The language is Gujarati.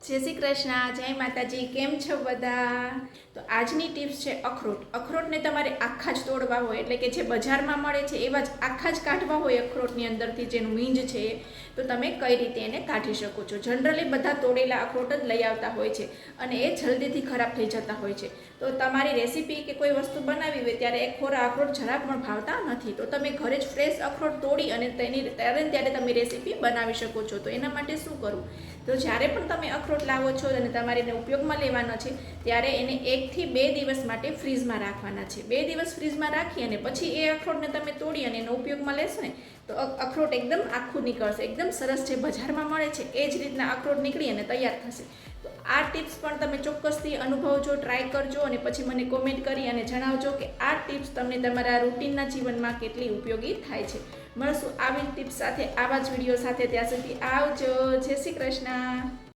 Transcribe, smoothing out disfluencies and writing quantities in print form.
જય શ્રી કૃષ્ણ, જય માતાજી. કેમ છો બધા? તો આજની ટિપ્સ છે અખરોટ. અખરોટને તમારે આખા જ તોડવા હોય, એટલે કે જે બજારમાં મળે છે એવા જ આખા જ કાઢવા હોય અખરોટની અંદરથી જેનું મીંજ છે, તો તમે કઈ રીતે એને કાઢી શકો છો. જનરલી બધા તોડેલા અખરોટ જ લઈ આવતા હોય છે અને એ જલ્દીથી ખરાબ થઈ જતા હોય છે. તો તમારી રેસીપી કે કોઈ વસ્તુ બનાવી હોય ત્યારે એ ખોરા અખરોટ જરાક પણ ભાવતા નથી. તો તમે ઘરે જ ફ્રેશ અખરોટ તોડી અને ત્યારે તમે રેસીપી બનાવી શકો છો. તો એના માટે શું કરવું? તો જ્યારે પણ તમે અખરોટ લાવો છો અને તમારે એને ઉપયોગમાં લેવાનો છે ત્યારે એને 1 થી 2 દિવસ માટે ફ્રીઝમાં રાખવાના છે. 2 દિવસ ફ્રીઝમાં રાખી અને પછી એ અખરોટને તમે તોડી અને એનો ઉપયોગમાં લેશો ને તો અખરોટ એકદમ આખું નીકળશે, એકદમ સરસ જે બજારમાં મળે છે એ જ રીતના અખરોટ નીકળી અને તૈયાર થશે. તો આ ટિપ્સ પણ તમે ચોક્કસથી અનુભવજો, ટ્રાય કરજો અને પછી મને કોમેન્ટ કરી અને જણાવજો કે આ ટિપ્સ તમને તમારા રૂટીનના જીવનમાં કેટલી ઉપયોગી થાય છે. મળશું આવી ટિપ્સ સાથે, આવા જ વિડીયો સાથે. ત્યાં સુધી આવજો. જય શ્રી કૃષ્ણ.